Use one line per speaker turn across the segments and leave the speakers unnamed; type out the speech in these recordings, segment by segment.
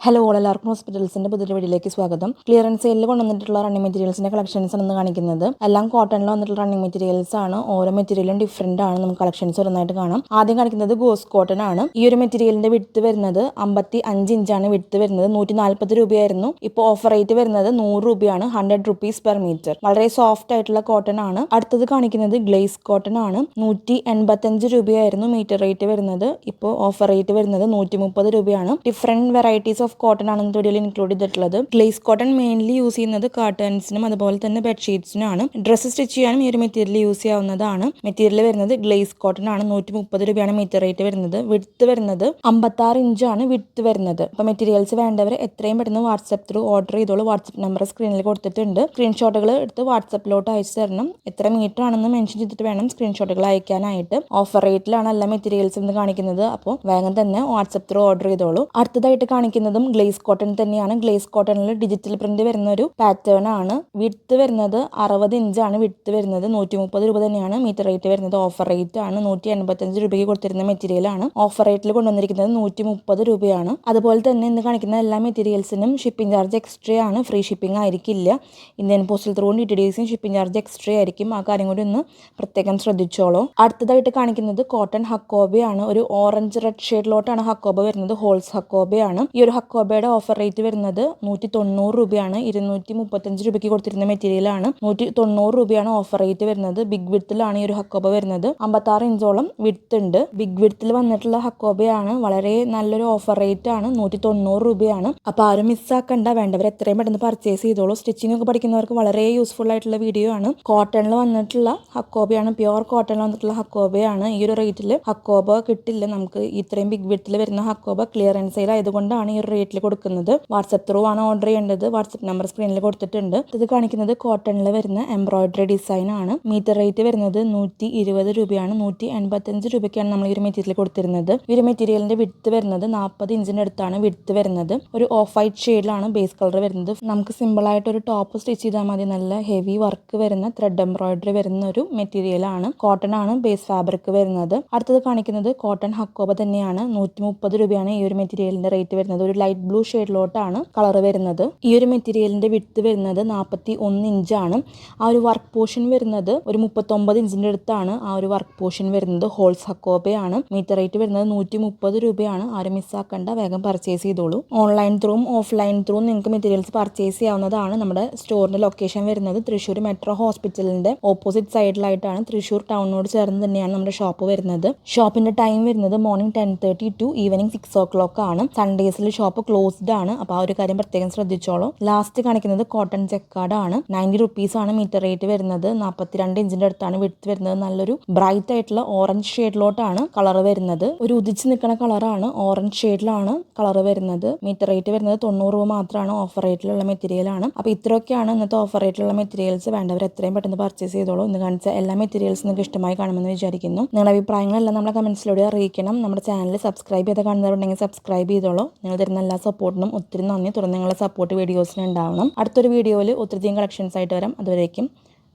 Hello എല്ലാവർക്കും ഹോസ്പിറ്റൽസിന്റെ പുതിയ വീഡിയോയിലേക്ക് സ്വാഗതം. ക്ലിയറൻസ് സെയിലിൽ കൊണ്ടുവന്നിട്ടുള്ള റണ്ണിങ് മെറ്റീരിയൽസിന്റെ കളക്ഷൻസ് ആണ് കാണിക്കുന്നത്. എല്ലാം കോട്ടണിൽ വന്നിട്ടുള്ള റണ്ണിങ് മെറ്റീരിയൽസ് ആണ്. ഓരോ മെറ്റീരിയലും ഡിഫറെന്റ് ആണ്. നമുക്ക് കളക്ഷൻസ് ഒരെണ്ണമായിട്ട് കാണാം. ആദ്യം കാണിക്കുന്നത് ഗോസ് കോട്ടൺ ആണ്. ഈ ഒരു മെറ്റീരിയലിന്റെ വിഡ്ത്ത് വരുന്നത് 55 ഇഞ്ചാണ് വിഡ്ത്ത് വരുന്നത്. 140 രൂപയായിരുന്നു. ഇപ്പോൾ ഓഫർ റേറ്റ് വരുന്നത് 100 രൂപയാണ്. 100 rupees per meter. വളരെ സോഫ്റ്റ് ആയിട്ടുള്ള കോട്ടൺ ആണ്. അടുത്തത് കാണിക്കുന്നത് ഗ്ലേസ് കോട്ടൺ ആണ്. 185 രൂപയായിരുന്നു മീറ്റർ റേറ്റ് വരുന്നത്. ഇപ്പോൾ ഓഫർ റേറ്റ് വരുന്നത് 130 രൂപയാണ്. ഡിഫറെന്റ് വെറൈറ്റീസ് ഓഫ് കോട്ടൺ ആണ് ഇന്നത്തെ വീഡിയോയിൽ ഇൻക്ലൂഡ് ചെയ്തിട്ടുള്ളത്. ഗ്ലേസ് കോട്ടൺ മെയിൻലി യൂസ് ചെയ്യുന്നത് കർട്ടൻസിനും അതുപോലെ തന്നെ ബെഡ്ഷീറ്റ്സിനാണ്. ഡ്രസ്സ് സ്റ്റിച്ച് ചെയ്യാനും ഈ ഒരു മെറ്റീരിയൽ യൂസ് ചെയ്യാവുന്നതാണ്. മെറ്റീരിയൽ വരുന്നത് ഗ്ലേസ് കോട്ടൺ ആണ്. 130 രൂപയാണ് മീറ്റർ റേറ്റ് വരുന്നത്. വിഡ്ത്ത് വരുന്നത് 56 ഇഞ്ചാണ് വിഡ്ത്ത് വരുന്നത്. അപ്പോൾ മെറ്റീരിയൽസ് വേണ്ടവർ എത്രയും പെട്ടെന്ന് വാട്സ്ആപ്പ് ത്രൂ ഓർഡർ ചെയ്തോളൂ. വാട്സ്ആപ്പ് നമ്പർ സ്ക്രീനിൽ കൊടുത്തിട്ടുണ്ട്. സ്ക്രീൻഷോട്ടുകൾ എടുത്ത് വാട്സ്ആപ്പിലോട്ട് അയച്ചു തരണം. എത്ര മീറ്റർ ആണെന്ന് മെൻഷൻ ചെയ്തിട്ട് വേണം സ്ക്രീൻഷോട്ടുകൾ അയക്കാനായിട്ട്. ഓഫർ റേറ്റിലാണ് എല്ലാ മെറ്റീരിയൽസ് എന്ന് കാണിക്കുന്നത്. അപ്പോൾ വേഗം തന്നെ വാട്സ്ആപ്പ് ത്രൂ ഓർഡർ ചെയ്തോളൂ. അടുത്തതായിട്ട് കാണിക്കുന്നതും ഗ്ലേസ് കോട്ടൺ തന്നെയാണ്. ഗ്ലേസ് കോട്ടണിൽ ഡിജിറ്റൽ പ്രിന്റ് വരുന്ന ഒരു പാറ്റേൺ ആണ്. വിഡ്ത്ത് വരുന്നത് 60 ഇഞ്ചാണ് വിഡ്ത്ത് വരുന്നത്. 130 രൂപ തന്നെയാണ് മീറ്റർ റേറ്റ് വരുന്നത്. ഓഫർ റേറ്റ് ആണ്. 185 രൂപയ്ക്ക് കൊടുത്തിരുന്ന മെറ്റീരിയൽ ആണ്. ഓഫർ റേറ്റിൽ കൊണ്ടുവന്നിരിക്കുന്നത് 130 രൂപയാണ്. അതുപോലെ തന്നെ ഇന്ന് കാണിക്കുന്ന എല്ലാ മെറ്റീരിയൽസിനും ഷിപ്പിംഗ് ചാർജ് എക്സ്ട്രാ ആണ്. ഫ്രീ ഷിപ്പിംഗ് ആയിരിക്കില്ല. ഇന്ത്യൻ പോസ്റ്റൽ ത്രൂ DTDCയും ഷിപ്പിംഗ് ചാർജ് എക്സ്ട്രാ ആയിരിക്കും. ആ കാര്യം കൂടി ഒന്ന് പ്രത്യേകം ശ്രദ്ധിച്ചോളൂ. അടുത്തതായിട്ട് കാണിക്കുന്നത് കോട്ടൺ ഹക്കോബയാണ്. ഒരു ഓറഞ്ച് റെഡ് ഷെയ്ഡിലോട്ടാണ് ഹക്കോബ വരുന്നത്. ഹോൾസ് ഹക്കോബയാണ്. ഈ ഒരു ഹക്കോബയുടെ ഓഫർ റേറ്റ് വരുന്നത് 190 രൂപയാണ്. 235 രൂപയ്ക്ക് കൊടുത്തിരുന്ന മെറ്റീരിയൽ ആണ്. 190 രൂപയാണ് ഓഫർ റേറ്റ് വരുന്നത്. ബിഗ് വിഡ്ത്തിലാണ് ഈ ഒരു ഹക്കോബ വരുന്നത്. 56 ഇഞ്ചോളം വിഡ്ത്ത് ഉണ്ട്. ബിഗ് വിഡ്ത്തിൽ വന്നിട്ടുള്ള ഹക്കോബയാണ്. വളരെ നല്ലൊരു ഓഫർ റേറ്റ് ആണ്. 190 രൂപയാണ്. അപ്പോൾ ആരും മിസ്സാക്കണ്ട. വേണ്ടവർ എത്രയും പെട്ടെന്ന് പർച്ചേസ് ചെയ്തോളൂ. സ്റ്റിച്ചിങ് ഒക്കെ പഠിക്കുന്നവർക്ക് വളരെ യൂസ്ഫുൾ ആയിട്ടുള്ള വീഡിയോ ആണ്. കോട്ടണിൽ വന്നിട്ടുള്ള ഹക്കോബയാണ്. പ്യുവർ കോട്ടണിൽ വന്നിട്ടുള്ള ഹക്കോബയാണ്. ഈ ഒരു റേറ്റിൽ ഹക്കോബ കിട്ടില്ല നമുക്ക്. ഇത്രയും ബിഗ് വിഡ്ത്തിൽ വരുന്ന ഹക്കോബ ക്ലിയറൻസ് സെയിൽ ആയതുകൊണ്ടാണ് ഈ ഒരു റേറ്റിൽ കൊടുക്കുന്നത്. വാട്സ്ആപ്പ് ത്രൂ ആണ് ഓർഡർ ചെയ്യേണ്ടത്. വാട്സ്ആപ്പ് നമ്പർ സ്ക്രീനിൽ കൊടുത്തിട്ടുണ്ട്. ഇത് കാണിക്കുന്നത് കോട്ടണിൽ വരുന്ന എംബ്രോയിഡറി ഡിസൈൻ ആണ്. മീറ്റർ റേറ്റ് വരുന്നത് 120 രൂപയാണ്. 185 രൂപയ്ക്കാണ് നമ്മൾ ഈ ഒരു മെറ്റീരിയൽ കൊടുത്തിരുന്നത്. ഈ ഒരു മെറ്റീരിയലിന്റെ വിഡ്ത്ത് വരുന്നത് 40 ഇഞ്ചിന്റെ അടുത്താണ് വിഡ്ത്ത് വരുന്നത്. ഒരു ഓഫ് വൈറ്റ് ഷെയ്ഡിലാണ് ബേസ് കളർ വരുന്നത്. നമുക്ക് സിമ്പിൾ ആയിട്ട് ഒരു ടോപ്പ് സ്റ്റിച്ച് ചെയ്താൽ മതി. നല്ല ഹെവി വർക്ക് വരുന്ന ത്രെഡ് എംബ്രോയിഡറി വരുന്ന ഒരു മെറ്റീരിയൽ ആണ്. കോട്ടൺ ആണ് ബേസ് ഫാബ്രിക് വരുന്നത്. അടുത്തത് കാണിക്കുന്നത് കോട്ടൺ ഹക്കോബ തന്നെയാണ്. 130 രൂപയാണ് ഈ ഒരു മെറ്റീരിയലിന്റെ റേറ്റ് വരുന്നത്. ഒരു ലൈറ്റ് ബ്ലൂ ഷെയ്ഡിലോട്ടാണ് കളർ വരുന്നത്. ഈ ഒരു മെറ്റീരിയലിന്റെ വിഡ്ത്ത് വരുന്നത് 41 ഇഞ്ചാണ്. ആ ഒരു വർക്ക് പോർഷൻ വരുന്നത് ഒരു 39 ഇഞ്ചിന്റെ അടുത്താണ് ആ ഒരു വർക്ക് പോർഷൻ വരുന്നത്. ഹോൾസ് ഹക്കോബയാണ്. മീറ്റർ റേറ്റ് വരുന്നത് 130 രൂപയാണ്. ആരും മിസ്സാക്കണ്ട. വേഗം പർച്ചേസ് ചെയ്തോളൂ. ഓൺലൈൻ ത്രൂവും ഓഫ്ലൈൻ ത്രൂവും നിങ്ങൾക്ക് മെറ്റീരിയൽസ് പർച്ചേസ് ചെയ്യാവുന്നതാണ്. നമ്മുടെ സ്റ്റോറിന്റെ ലൊക്കേഷൻ വരുന്നത് തൃശ്ശൂർ മെട്രോ ഹോസ്പിറ്റലിന്റെ ഓപ്പോസിറ്റ് സൈഡിലായിട്ടാണ്. തൃശ്ശൂർ ടൗണിനോട് ചേർന്ന് തന്നെയാണ് നമ്മുടെ ഷോപ്പ് വരുന്നത്. ഷോപ്പിന്റെ ടൈം വരുന്നത് മോർണിംഗ് 10:30 ടു ഈവനിങ് 6 o'clock ആണ്. സൺഡേസിൽ ഷോപ്പ് ക്ലോസ്ഡ് ആണ്. അപ്പോൾ ആ ഒരു കാര്യം പ്രത്യേകം ശ്രദ്ധിച്ചോളൂ. ലാസ്റ്റ് കാണിക്കുന്നത് കോട്ടൺ ജക്കാർഡ് ആണ്. 90 rupees ആണ് മീറ്റർ റേറ്റ് വരുന്നത്. 42 ഇഞ്ചിന്റെ അടുത്താണ് വിഡ്ത്ത് വരുന്നത്. നല്ലൊരു ബ്രൈറ്റ് ആയിട്ടുള്ള ഓറഞ്ച് ഷെയ്ഡിലോട്ടാണ് കളർ വരുന്നത്. ഒരു ഉദിച്ച് നിൽക്കുന്ന കളറാണ്. ഓറഞ്ച് ഷെയ്ഡിലാണ് കളർ വരുന്നത്. മീറ്റർ റേറ്റ് വരുന്നത് 90 രൂപ മാത്രമാണ്. ഓഫർ റേറ്റിലുള്ള മെറ്റീരിയൽ ആണ്. അപ്പോൾ ഇത്രയൊക്കെയാണ് ഇന്നത്തെ ഓഫർ റേറ്റിലുള്ള മെറ്റീരിയൽസ്. വേണ്ടവർ എത്രയും പെട്ടെന്ന് പർച്ചേസ് ചെയ്തോളൂ. ഇന്ന് കാണിച്ച എല്ലാ മെറ്റീരിയൽസും നിങ്ങൾക്ക് ഇഷ്ടമായി കാണുമെന്ന് വിചാരിക്കുന്നു. നിങ്ങളുടെ അഭിപ്രായങ്ങളെല്ലാം നമ്മുടെ കമന്റ്സിലൂടെ അറിയിക്കണം. നമ്മുടെ ചാനൽ സബ്സ്ക്രൈബ് ചെയ്ത് കാണുന്നവരുണ്ടെങ്കിൽ സബ്സ്ക്രൈബ് ചെയ്തോളൂ. നിങ്ങൾ തരുന്ന എല്ലാ സപ്പോർട്ടിനും ഒത്തിരി നന്ദി. തുടർന്ന് നിങ്ങളുടെ സപ്പോർട്ട് വീഡിയോസിന് ഉണ്ടാവണം. അടുത്തൊരു വീഡിയോയിൽ ഒത്തിരിയധികം കളക്ഷൻസ് ആയിട്ട് വരാം. അതുവരേക്കും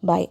ബൈ.